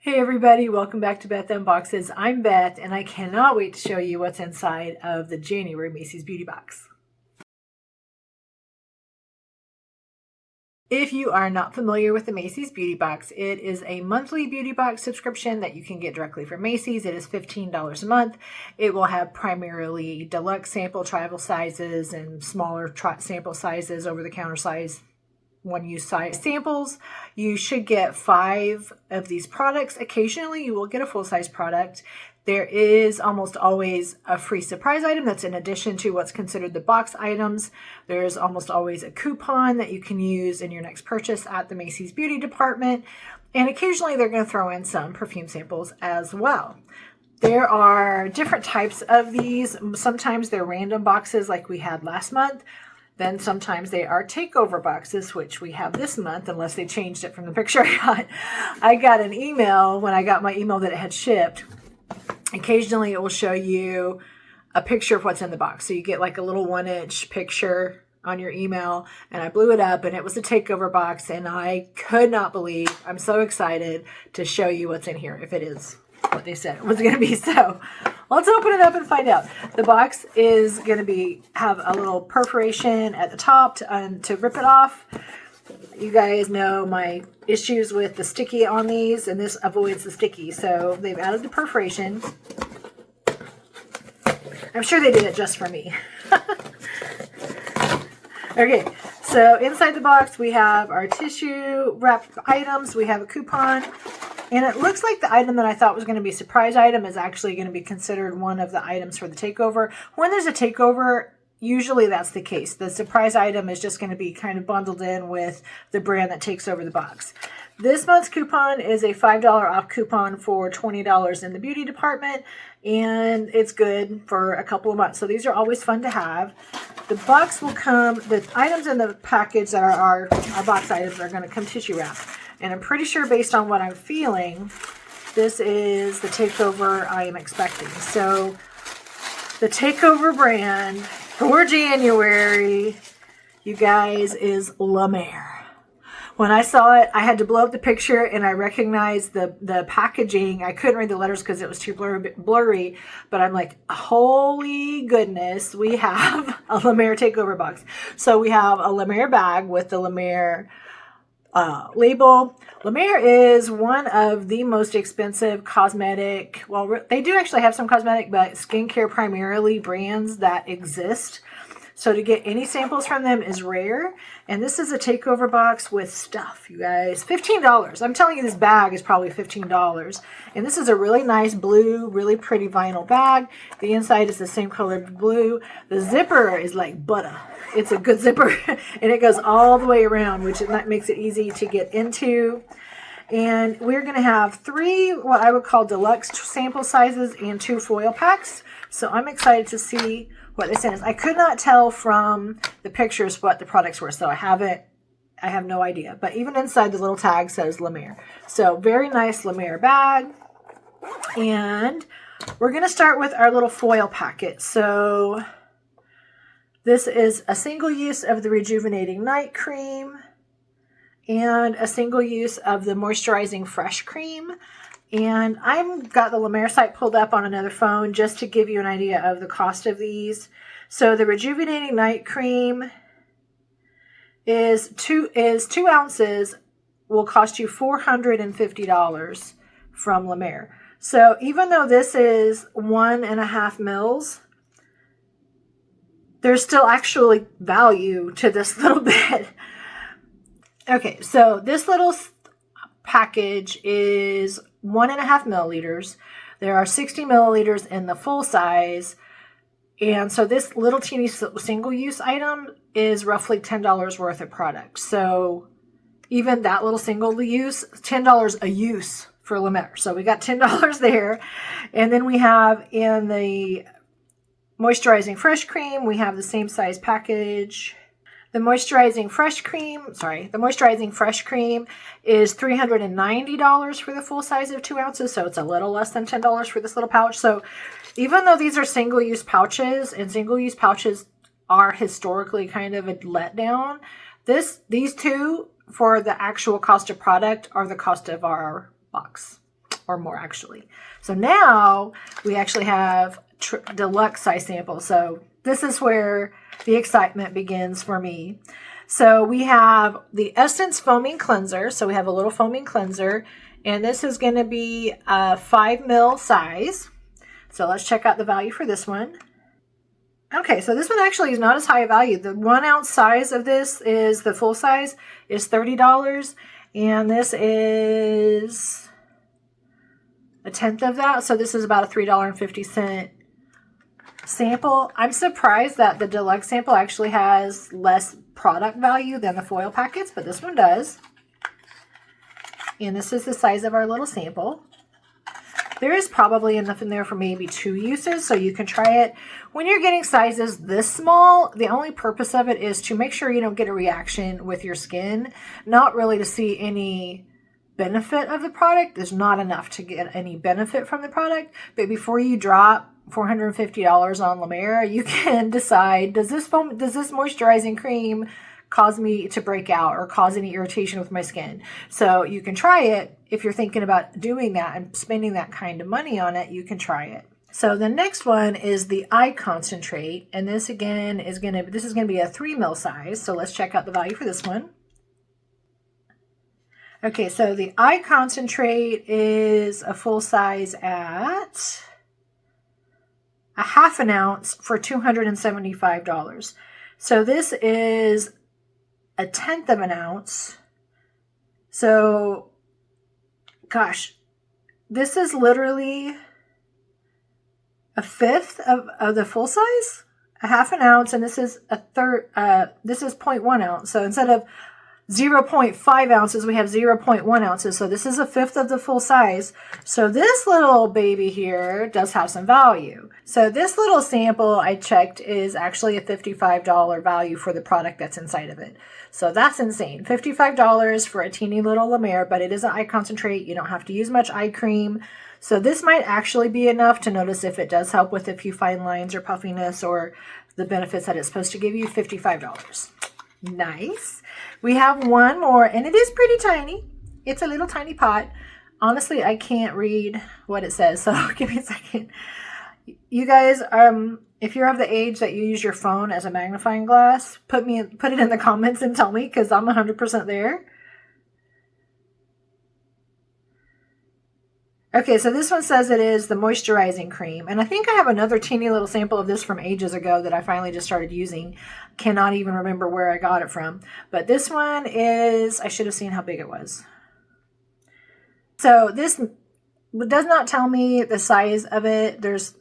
Hey everybody, welcome back to Beth Unboxes. I'm Beth and I cannot wait to show you what's inside of the January Macy's Beauty Box. If you are not familiar with the Macy's Beauty Box, it is a monthly beauty box subscription that you can get directly from Macy's. It is $15 a month. It will have primarily deluxe sample travel sizes and smaller sample sizes, over-the-counter size, one-use size samples. You should get 5 of these products. Occasionally you will get a full-size product. There is almost always a free surprise item that's in addition to what's considered the box items. There's almost always a coupon that you can use in your next purchase at the Macy's Beauty department. And occasionally they're going to throw in some perfume samples as well. There are different types of these. Sometimes they're random boxes like we had last month. Then sometimes they are takeover boxes, which we have this month, unless they changed it from the picture I got. I got an email when I got my email that it had shipped. Occasionally it will show you a picture of what's in the box. So you get like a little 1-inch picture on your email, and I blew it up and it was a takeover box, and I could not believe, I'm so excited to show you what's in here if it is what they said it was going to be. So let's open it up and find out. The box is going to have a little perforation at the top to rip it off. You guys know my issues with the sticky on these, and this avoids the sticky. So they've added the perforation. I'm sure they did it just for me. Okay, so inside the box we have our tissue wrapped items. We have a coupon. And it looks like the item that I thought was going to be a surprise item is actually going to be considered one of the items for the takeover. When there's a takeover, usually that's the case. The surprise item is just going to be kind of bundled in with the brand that takes over the box. This month's coupon is a $5 off coupon for $20 in the beauty department, and it's good for a couple of months. So these are always fun to have. The box will come, the items in the package that are our box items are going to come tissue wrapped. And I'm pretty sure, based on what I'm feeling, this is the takeover I am expecting. So the takeover brand for January, you guys, is La Mer. When I saw it, I had to blow up the picture, and I recognized the packaging. I couldn't read the letters because it was too blurry, but I'm like, holy goodness, we have a La Mer takeover box. So we have a La Mer bag with the La Mer label. La Mer is one of the most expensive cosmetic, well, they do actually have some cosmetic, but skincare primarily brands that exist. So to get any samples from them is rare. And this is a takeover box with stuff, you guys. $15. I'm telling you, this bag is probably $15. And this is a really nice blue, really pretty vinyl bag. The inside is the same color blue. The zipper is like butter. It's a good zipper. And it goes all the way around, which makes it easy to get into. And we're going to have 3 what I would call deluxe sample sizes and 2 foil packs. So I'm excited to see what this is. I could not tell from the pictures what the products were, so I have no idea. But even inside, the little tag says La Mer. So very nice La Mer bag. And we're going to start with our little foil packet. So this is a single use of the Rejuvenating Night Cream and a single use of the Moisturizing Fresh Cream. And I've got the La Mer site pulled up on another phone just to give you an idea of the cost of these. So the Rejuvenating Night Cream is 2 ounces, will cost you $450 from La Mer. So even though this is 1.5 mils, there's still actually value to this little bit. Okay, so this little package is 1.5 milliliters. There are 60 milliliters in the full size. And so this little teeny single-use item is roughly $10 worth of product. So even that little single use, $10 a use for La Mer. So we got $10 there. And then we have in the Moisturizing Fresh Cream, we have the same size package. The Moisturizing Fresh Cream is $390 for the full size of 2 ounces. So it's a little less than $10 for this little pouch. So even though these are single-use pouches, and single-use pouches are historically kind of a letdown, these two, for the actual cost of product, are the cost of our box. or more actually. So now we actually have deluxe size samples. So this is where the excitement begins for me. So we have the Essence Foaming Cleanser. So we have a little foaming cleanser, and this is going to be a 5 ml size. So let's check out the value for this one. Okay, so this one actually is not as high a value. The 1 ounce size of this is the full size is $30, and this is a tenth of that. So this is about a $3.50 sample. I'm surprised that the deluxe sample actually has less product value than the foil packets, but this one does. And this is the size of our little sample. There is probably enough in there for maybe 2 uses, so you can try it. When you're getting sizes this small, the only purpose of it is to make sure you don't get a reaction with your skin, not really to see any benefit of the product. There's not enough to get any benefit from the product, but before you drop $450 on La Mer, you can decide, does this moisturizing cream cause me to break out or cause any irritation with my skin? So you can try it. If you're thinking about doing that and spending that kind of money on it, you can try it. So the next one is the eye concentrate, and this again is going to be a 3 ml size. So let's check out the value for this one. Okay, so the eye concentrate is a full size at a 1/2 ounce for $275. So this is a 1/10 of an ounce. So, gosh, this is literally a 1/5 of the full size, a 1/2 ounce, and this is a third. This is 0.1 ounce. So instead of 0.5 ounces, we have 0.1 ounces. So this is a 1/5 of the full size. So this little baby here does have some value. So this little sample I checked is actually a $55 value for the product that's inside of it. So that's insane. $55 for a teeny little La Mer, but it is an eye concentrate. You don't have to use much eye cream. So this might actually be enough to notice if it does help with a few fine lines or puffiness or the benefits that it's supposed to give you. $55. Nice. We have one more, and it is pretty tiny. It's a little tiny pot. Honestly, I can't read what it says, so give me a second. You guys, if you're of the age that you use your phone as a magnifying glass, put it in the comments and tell me, because I'm 100% there. Okay, so this one says it is the moisturizing cream. And I think I have another teeny little sample of this from ages ago that I finally just started using. Cannot even remember where I got it from. But this one is, I should have seen how big it was. So this does not tell me the size of it. There's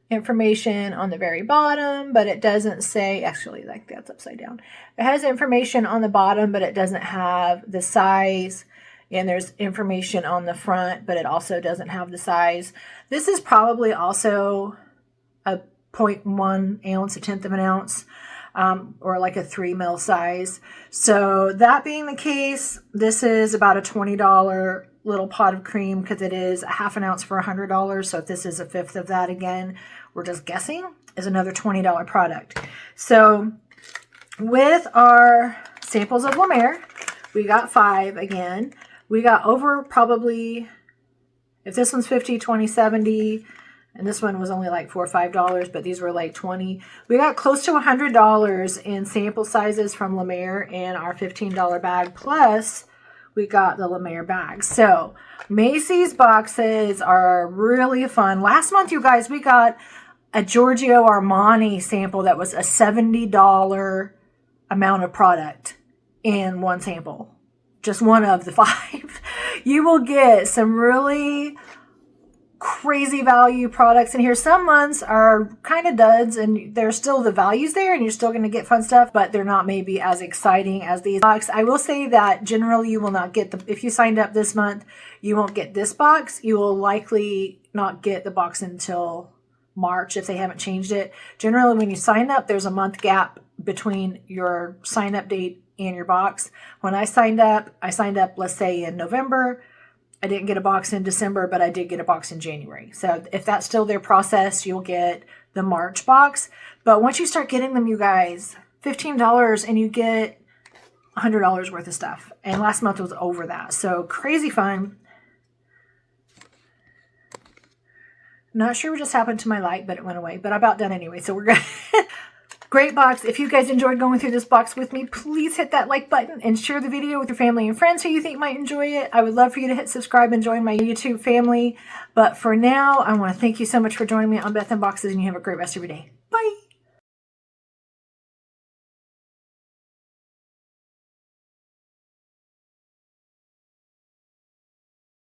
information on the very bottom, but it doesn't say, actually, like that's upside down. It has information on the bottom, but it doesn't have the size. And there's information on the front, but it also doesn't have the size. This is probably also a 0.1 ounce, a 1/10 of an ounce, or like a 3 ml size. So that being the case, this is about a $20 little pot of cream, because it is a 1/2 ounce for $100. So if this is a 1/5 of that, again, we're just guessing, is another $20 product. So with our samples of La Mer, we got 5 again. We got over probably, if this one's 50, 20, 70, and this one was only like $4 or $5, but these were like 20. We got close to $100 in sample sizes from La Mer in our $15 bag, plus we got the La Mer bag. So Macy's boxes are really fun. Last month, you guys, we got a Giorgio Armani sample that was a $70 amount of product in one sample. Just one of the 5. You will get some really crazy value products in here. Some months are kind of duds, and there's still the values there, and you're still going to get fun stuff, but they're not maybe as exciting as these box. I will say that generally you will not get if you signed up this month, you won't get this box. You will likely not get the box until March if they haven't changed it. Generally, when you sign up, there's a month gap between your sign up date and your box. When I signed up, let's say in November. I didn't get a box in December, but I did get a box in January. So if that's still their process, you'll get the March box. But once you start getting them, you guys, $15 and you get $100 worth of stuff. And last month was over that. So crazy fun. Not sure what just happened to my light, but it went away. But I'm about done anyway, so we're good. Great box. If you guys enjoyed going through this box with me, please hit that like button and share the video with your family and friends who you think might enjoy it. I would love for you to hit subscribe and join my YouTube family. But for now, I want to thank you so much for joining me on Beth Unboxes, and you have a great rest of your day.